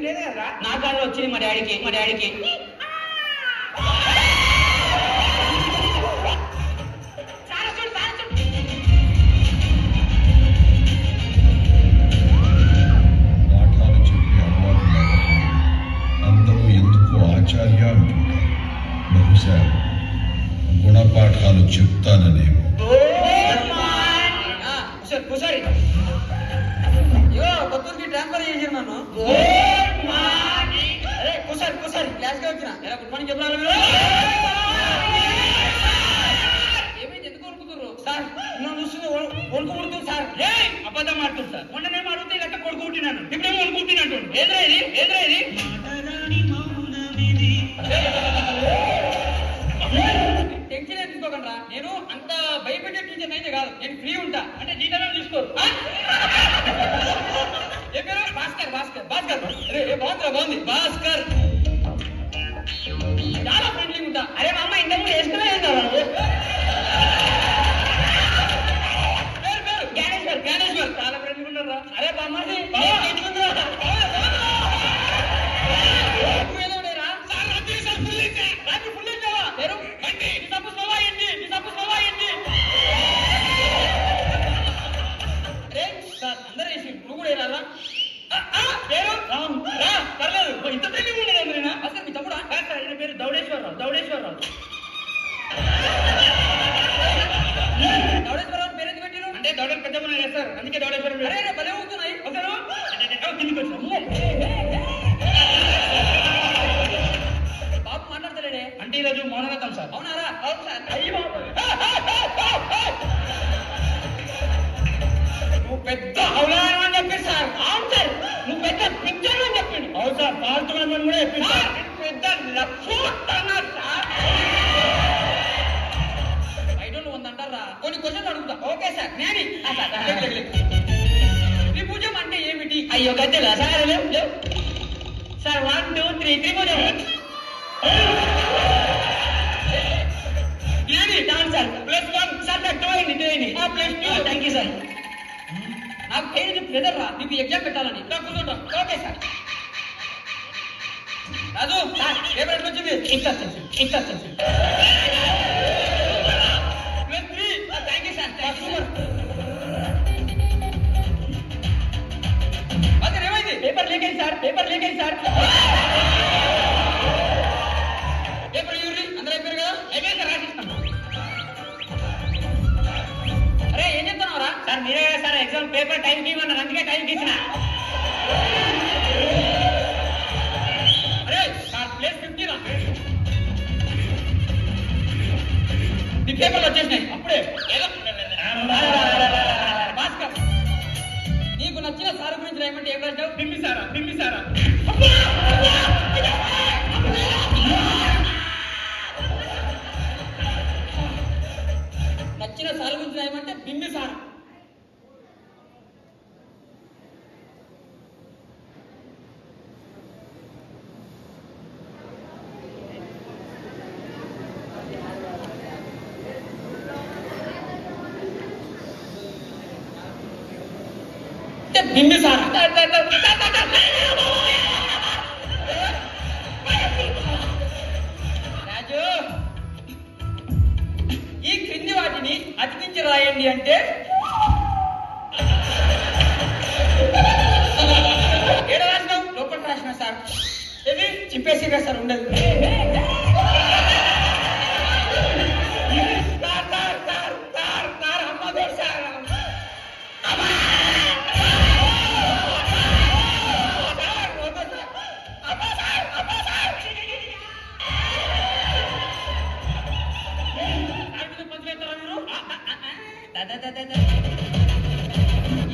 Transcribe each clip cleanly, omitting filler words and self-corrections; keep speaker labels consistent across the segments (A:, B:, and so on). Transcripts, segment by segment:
A: లేదు కదా.
B: నా కాళ్ళు వచ్చింది మా డాడీకి.
C: పాఠాలు చెప్పే అలవాటు అందరూ ఎందుకు ఆచార్య అంటుంటారు. బహుశా గుణపాఠాలు చెప్తాననేమో.
A: కొత్తూరుకి ట్రాన్స్ఫర్ చేసారు నన్ను. అరే కుసారి క్లాస్ గా వచ్చిన గుడ్ మార్నింగ్ చెప్పాలి. ఏమైంది, ఎందుకు వణుకుతున్నారు సార్? నన్ను చూస్తుంది వణుకుడుతుంది సార్.
B: అబద్ధం ఆడుతుంది సార్. మొన్ననేమో అడిగితే ఇలా కొడుకు పుట్టినాను, ఇప్పుడేమో వణుకుంటున్నాను. ఏద్రా ఇది
A: టెన్షన్ ఏం తీసుకోకండి. నేను అంత భయపెట్టే టీచర్ అయితే కాదు. నేను ఫ్రీ ఉంటా.
B: అంటే జీతాలు తీసుకోరు.
A: ఏ పేరు? భాస్కర్. బాగుంది భాస్కర్. చాలా ఫ్రెండ్లీ ఉంటా.
B: అరే మా అమ్మ ఇంతకు వేసుకునే
A: పేరు జ్ఞానేశ్వర్.
B: చాలా ఫ్రెండ్లీ ఉన్నారా?
A: అరే బామ్మది అందరూ వేసి నువ్వు కూడా వేయాలా? పేరు పర్లేదు. ఇంత ఫ్రెండ్లీ ఉండేది అసలు మీ తమ్ముడా?
B: సార్ పేరు దౌడేశ్వరరావు.
A: దౌడేశ్వరరావు పేరు ఎందుకు పెట్టారు?
B: అంటే దౌడ పెద్ద సార్, అందుకే దౌడేశ్వరం.
A: అరే భలే అవుతున్నాయి.
B: కిందికి వచ్చాము.
A: బాబు మాట్లాడతాడే.
B: అంటే ఈరోజు మౌనరథం సార్.
A: అవునారా? అవును సార్. నువ్వు పెద్ద అవలానం అని చెప్పారు సార్. అవును సార్. నువ్వు పెద్ద పిక్చర్ అని చెప్పిండు.
B: అవును సార్. పాల్తులని కూడా చెప్పింది సార్.
A: పెద్ద లక్షన్నారు సార్. ఐడోళ్ళు ఉందంటారా? కొన్ని క్వశ్చన్లు అడుగుతా. Okay sir. జ్ఞాని త్రిభుజం అంటే ఏమిటి?
B: అయ్యో గద్దెలా సార్? సార్ 1 2 3 త్రిభుజం.
A: జ్ఞాని
B: సార్
A: +1 సార్. నాకు 2 అయింది. +2.
B: Thank you sir.
A: నాకు పేరు బ్రదర్ రా. నీకు ఎగ్జామ్ పెట్టాలని కూర్చుంటాం. Okay sir. Raju sir paper ఎట్లా వచ్చింది?
B: +3.
A: Thank you sir. అదే ఏమైంది?
B: పేపర్ లీక్ అయింది సార్.
A: పేపర్ యూరి అందరూ అయిపోయారు కదా?
B: అయిపోయింది సార్. రాసిస్తాం.
A: అరే ఏం చెప్తున్నావురా?
B: సార్ మీరే సార్ ఎగ్జామ్ పేపర్ టైంకి ఇవ్వన్నారు, అందుకే టైంకి ఇచ్చిన.
A: అరే సార్ +50 రా. నీ పేపర్లు వచ్చేసినాయి అప్పుడే. భాస్కర్, నీకు నచ్చిన సార్ గురించి రాయమంటే ఏం రాశావు?
B: బింబిసారా.
A: నచ్చిన సార్ గురించి రాయమంటే బింబిసారా. బింబిసారా. రాజు, ఈ క్రింది వాటిని అతికించి రాయండి అంటే ఏడ రాసినావు? లోపల రాసిన సార్. ఇది చింపేసి సార్ ఉండదు.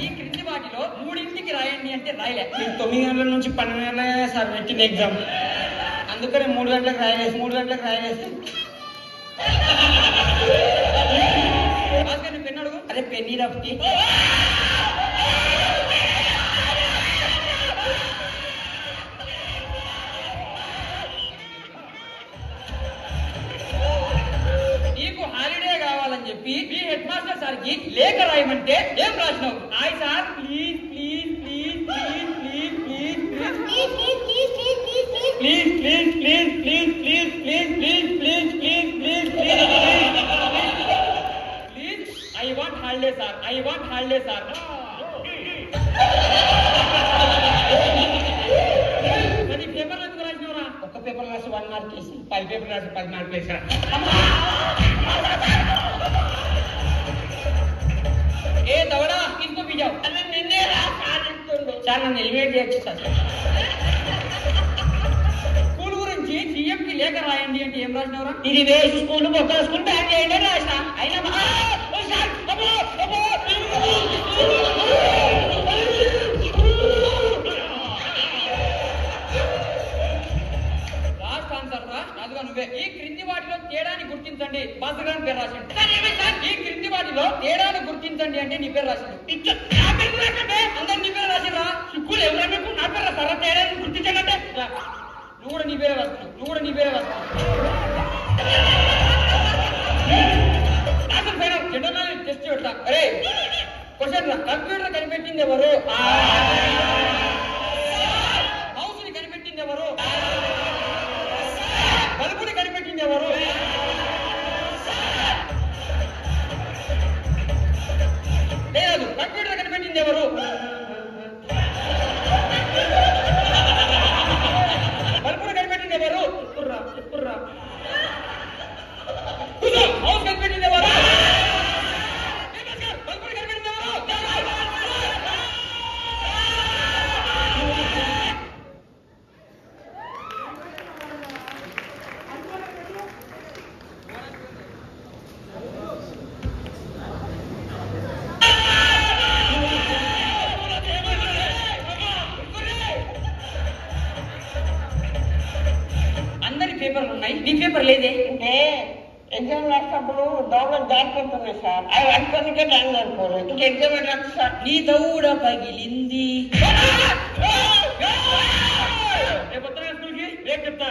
A: ఈ క్రింది వాటిలో 3ంటికి రాయండి అంటే రాయలే.
B: 9 గంటల నుంచి 12 గంటలే సార్ పెట్టింది ఎగ్జామ్. అందుకనే 3 గంటలకు రాయలేసి
A: భాస్కర్ పెన్ను అడుగు.
B: అదే పెన్నీ రఫ్తి.
A: నీకు హాలిడే కావాలని చెప్పి మీ హెడ్ మాస్టర్ సార్ కి లేఖ రాయమంటే ఏం రాసినావు? Hi sir, please please please please please please please
B: please please please please please please please please please please please please I want holiday sir, I want holiday sir. అది పేపర్లు ఎందుకు రాసినవరా? ఒక paper రాసి 1 మార్క్ వేసి 10 పేపర్లు రాసి 10 మార్కులు వేసా. ఏ దవడా ఇంకో బిజావు అని నిన్నే రాస్తుండు సార్. నన్ను ఎలివేట్ చేయొచ్చు సార్. స్కూల్ గురించి సీఎంకి లేఖ రాయండి అంటే ఏం రాసినవరా? ఇది వేసి స్కూల్ ఒక స్కూల్ బ్యాన్ చేయండి రాసిన. అయినా లాస్ట్ ఆన్సర్ రా రాజుగా నువ్వే. ఈ క్రింది వాటిలో తేడాని గుర్తించండి. భాస్కర్ గారి పేరు రాసింది. ఈ క్రింది వాటిలో తేడాను గుర్తించండి అంటే నీ పేరు రాసింది. అందరు నీ పేరు రాసిరా. స్కూల్ ఎవరైనా నా పేరు రాస్తారా? తేడాన్ని గుర్తించండి. నువ్వు కూడా నీ పేరే రాస్తున్నావు, నువ్వు కూడా నీ పేరే రాస్తున్నావు. జనరల్ టెస్ట్ పెట్టా. అరే క్వశ్చన్ రా. కంప్యూటర్ కనిపెట్టింది ఎవరు? హౌస్ ని కనిపెట్టింది ఎవరు? బల్బుని కనిపెట్టింది ఎవరు? లేదు, కంప్యూటర్ కనిపెట్టింది ఎవరు? బల్బుని కనిపెట్టింది ఎవరు? చెప్పుర్రా చెప్పుర్రా. హౌస్ కనిపెట్టింది ఎవరు? బల్బుని కనిపెట్టింది ఎవరు? అందరి పేపర్లు ఉన్నాయి, నీ పేపర్ లేదే.
D: అంటే ఎగ్జామ్ రాసినప్పుడు దౌడ జారిపోతుంది సార్. అవి అనుకోనికే టైం సరిపోలేదు. ఇంక ఎగ్జామ్ రాదు సార్.
B: నీ దౌడ పగిలింది. రేపు స్కూల్కి రేపు చెప్తా.